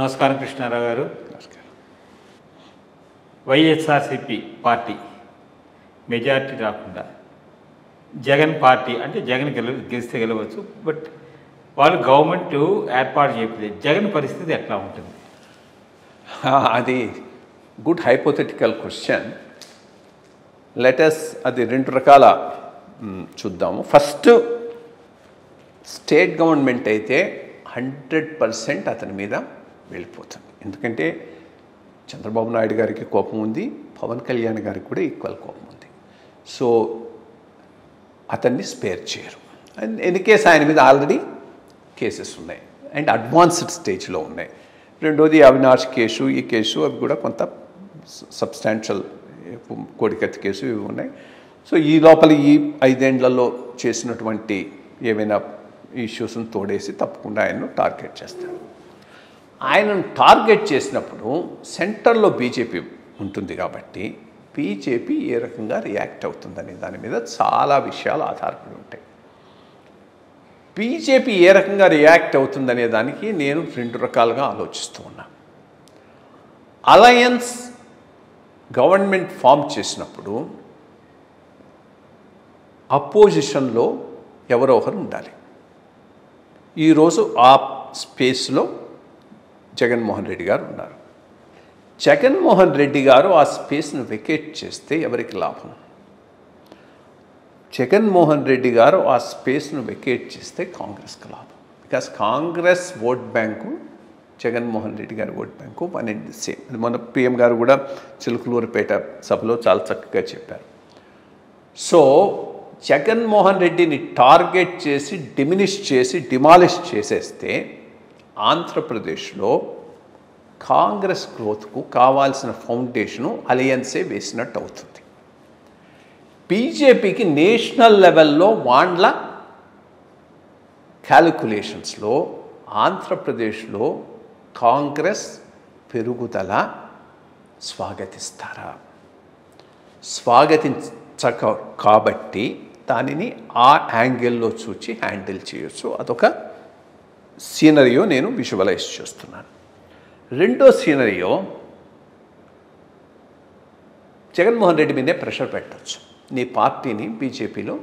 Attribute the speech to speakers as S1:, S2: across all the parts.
S1: నమస్కారం కృష్ణారావు గారు. YSRCP party majority రాకుండా జగన్ పార్టీ అంటే జగన్ గెలిస్తే గెలవచ్చు, బట్ వాళ్ళు గవర్నమెంట్ ఏర్పాటు చేయలేదు. జగన్ పరిస్థితి ఎట్లా ఉంటుంది?
S2: అది గుడ్ హైపోథెటికల్ క్వశ్చన్. లెటస్ అది రెండు రకాల చూద్దాము. ఫస్ట్, స్టేట్ గవర్నమెంట్ అయితే 100% అతని మీద వెళ్ళిపోతుంది. ఎందుకంటే చంద్రబాబు నాయుడు గారికి కోపం ఉంది, పవన్ కళ్యాణ్ గారికి కూడా ఈక్వల్ కోపం ఉంది. సో అతన్ని స్పేర్ చేయరు. అండ్ ఎన్ని కేసు ఆయన మీద ఆల్రెడీ కేసెస్ ఉన్నాయి అండ్ అడ్వాన్స్డ్ స్టేజ్లో ఉన్నాయి. రెండోది అవినాష్ కేసు, ఈ కేసు అవి కూడా కొంత సబ్స్టాన్షియల్ కోడికత్తి కేసు ఇవి ఉన్నాయి. సో ఈ లోపల ఈ 5 ఏళ్లలో చేసినటువంటి ఏవైనా ఇష్యూస్ని తోడేసి తప్పకుండా ఆయన్ను టార్గెట్ చేస్తారు. ఆయనను టార్గెట్ చేసినప్పుడు సెంటర్లో బీజేపీ ఉంటుంది కాబట్టి బీజేపీ ఏ రకంగా రియాక్ట్ అవుతుందనే దాని మీద చాలా విషయాలు ఆధారపడి ఉంటాయి. బీజేపీ ఏ రకంగా రియాక్ట్ అవుతుందనే దానికి నేను 2 రకాలుగా ఆలోచిస్తూ ఉన్నాను. అలయన్స్ గవర్నమెంట్ ఫామ్ చేసినప్పుడు అపోజిషన్లో ఎవరో ఒకరు ఉండాలి. ఈరోజు ఆ స్పేస్లో జగన్మోహన్ రెడ్డి గారు ఉన్నారు. జగన్మోహన్ రెడ్డి గారు ఆ స్పేస్ను వెకేట్ చేస్తే ఎవరికి లాభం? జగన్మోహన్ రెడ్డి గారు ఆ స్పేస్ను వెకేట్ చేస్తే కాంగ్రెస్కి లాభం. Because Congress vote bank Jaganmohan Reddy గారి vote bank 1 and the same. మన పిఎం గారు కూడా చిలుకలూరుపేట సభలో చాలా చక్కగా చెప్పారు. సో జగన్మోహన్ రెడ్డిని టార్గెట్ చేసి డిమాలిష్ చేసేస్తే ఆంధ్రప్రదేశ్లో కాంగ్రెస్ గ్రోత్కు కావాల్సిన ఫౌండేషను అలయన్సే వేసినట్టు అవుతుంది. బీజేపీకి నేషనల్ లెవెల్లో వాళ్ళ క్యాలిక్యులేషన్స్లో ఆంధ్రప్రదేశ్లో కాంగ్రెస్ పెరుగుదల స్వాగతిస్తారా? స్వాగతించక కాబట్టి దానిని ఆ యాంగిల్లో చూచి హ్యాండిల్ చేయొచ్చు. అదొక సీనరియో నేను విజువలైజ్ చేస్తున్నాను. రెండో సీనరియో, జగన్మోహన్ రెడ్డి మీదే ప్రెషర్ పెట్టవచ్చు. నీ పార్టీని బీజేపీలో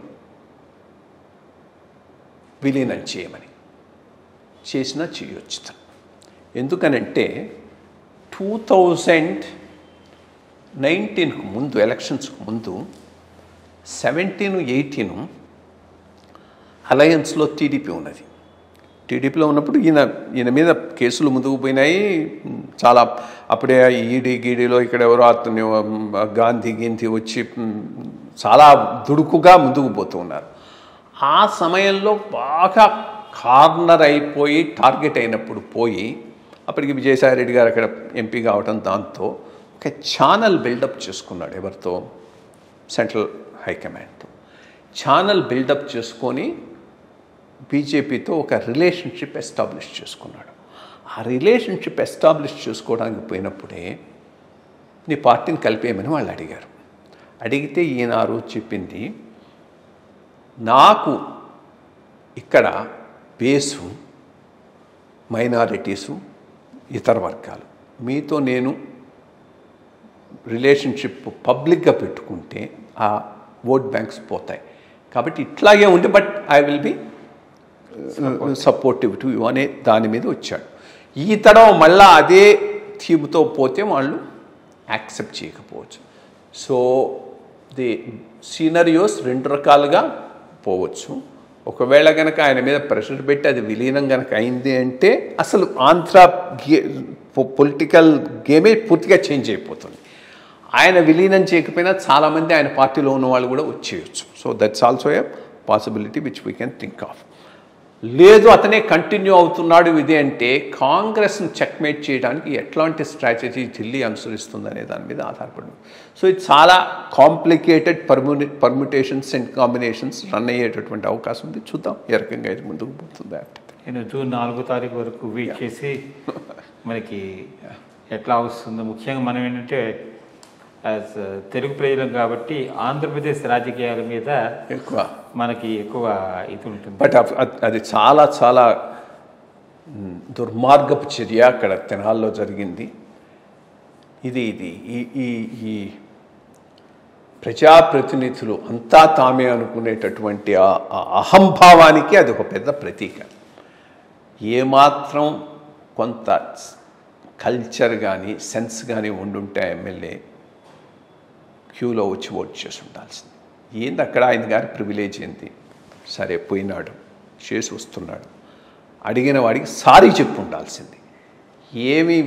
S2: విలీనం చేయమని. చేసినా చేయొచ్చు. ఎందుకనంటే 2019కు ముందు, ఎలక్షన్స్కు ముందు 17, 18 అలయన్స్లో టీడీపీ ఉన్నది. టీడీపీలో ఉన్నప్పుడు ఈయన మీద కేసులు ముందుకు పోయినాయి చాలా. అప్పుడే ఈడీలో ఇక్కడ ఎవరో అతను గాంధీ వచ్చి చాలా దుడుకుగా ముందుకు పోతూ ఉన్నారు. ఆ సమయంలో బాగా కార్నర్ అయిపోయి టార్గెట్ అయినప్పుడు అప్పటికి విజయసాయిరెడ్డి గారు అక్కడ ఎంపీ కావటం, దాంతో ఒక ఛానల్ బిల్డప్ చేసుకున్నాడు. ఎవరితో? సెంట్రల్ హైకమాండ్తో ఛానల్ బిల్డప్ చేసుకొని బీజేపీతో ఒక రిలేషన్షిప్ ఎస్టాబ్లిష్ చేసుకున్నాడు. ఆ రిలేషన్షిప్ ఎస్టాబ్లిష్ చేసుకోవడానికి పోయినప్పుడే నీ పార్టీని కలిపేయమని వాళ్ళు అడిగారు. అడిగితే ఈయన ఆ రోజు చెప్పింది, నాకు ఇక్కడ బేసు మైనారిటీసు, ఇతర వర్గాలు, మీతో నేను రిలేషన్షిప్ పబ్లిక్గా పెట్టుకుంటే ఆ ఓట్ బ్యాంక్స్ పోతాయి. కాబట్టి ఇట్లాగే ఉంది, but I will be supportive to you అనే దాని మీద వచ్చాడు. ఈ తరం మళ్ళా అదే థీమ్తో పోతే వాళ్ళు యాక్సెప్ట్ చేయకపోవచ్చు. సో ది సీనరియోస్ 2 రకాలుగా పోవచ్చు. ఒకవేళ కనుక ఆయన మీద ప్రెషర్ పెట్టి అది విలీనం కనుక అయింది అంటే అసలు ఆంధ్ర పొలిటికల్ గేమే పూర్తిగా చేంజ్ అయిపోతుంది. ఆయన విలీనం చేయకపోయినా చాలామంది ఆయన పార్టీలో ఉన్న వాళ్ళు కూడా వచ్చేయచ్చు. So that's also a possibility which we can think of. లేదు అతనే కంటిన్యూ అవుతున్నాడు ఇది అంటే కాంగ్రెస్ని చెక్మేట్ చేయడానికి ఎట్లాంటి స్ట్రాటజీ ఢిల్లీ అనుసరిస్తుంది అనే దాని మీద ఆధారపడి. సో ఇది చాలా కాంప్లికేటెడ్ పర్మ్యుటేషన్స్ అండ్ కాంబినేషన్స్ రన్ అయ్యేటటువంటి అవకాశం ఉంది. చూద్దాం ఏ రకంగా ఇది ముందుకు పోతుంది.
S1: నేను జూన్ 4వ తారీఖు వరకు వెయిట్ చేసి మనకి ఎట్లా వస్తుందో. ముఖ్యంగా మనం ఏంటంటే యాజ్ తెలుగు ప్రజలం కాబట్టి ఆంధ్రప్రదేశ్ రాజకీయాల మీద మనకి ఎక్కువ ఇది ఉంటుంది.
S2: బట్ అది చాలా చాలా దుర్మార్గపు చర్య అక్కడ తెనాల్లో జరిగింది. ఇది ఇది ఈ ఈ ఈ ప్రజాప్రతినిధులు అంతా తామే అనుకునేటటువంటి ఆ అహంభావానికి అది ఒక పెద్ద ప్రతీక. ఏమాత్రం కొంత కల్చర్ కానీ సెన్స్ కానీ ఉండుంటే ఎమ్మెల్యే క్యూలో వచ్చి ఓట్ చేసి ఉండాల్సింది. ఏంది అక్కడ ఆయన గారి ప్రివిలేజ్ ఏంది? సరే పోయినాడు, చేసి వస్తున్నాడు, అడిగిన వాడికి సారీ చెప్పి ఉండాల్సింది. ఏమి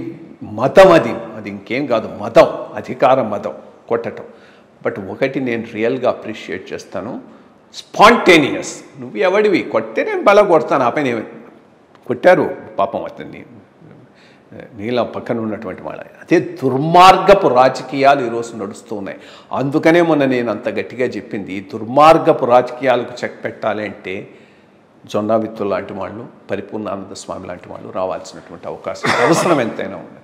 S2: మతం అది ఇంకేం కాదు, మతం, అధికార మతం కొట్టడం. బట్ ఒకటి నేను రియల్గా అప్రిషియేట్ చేస్తాను, స్పాంటేనియస్. నువ్వు ఎవడివి కొట్టే నేను బల కొడతాను, ఆ పైన కొట్టారు పాపం అతన్ని, నీళ్ళ పక్కన ఉన్నటువంటి వాళ్ళ. అదే దుర్మార్గపు రాజకీయాలు ఈరోజు నడుస్తూ ఉన్నాయి. అందుకనే మొన్న నేను అంత గట్టిగా చెప్పింది, ఈ దుర్మార్గపు రాజకీయాలకు చెక్ పెట్టాలి అంటే జొన్నావిత్తులు లాంటి వాళ్ళు, పరిపూర్ణానంద స్వామి లాంటి వాళ్ళు రావాల్సినటువంటి అవసరం ఎంతైనా ఉంది.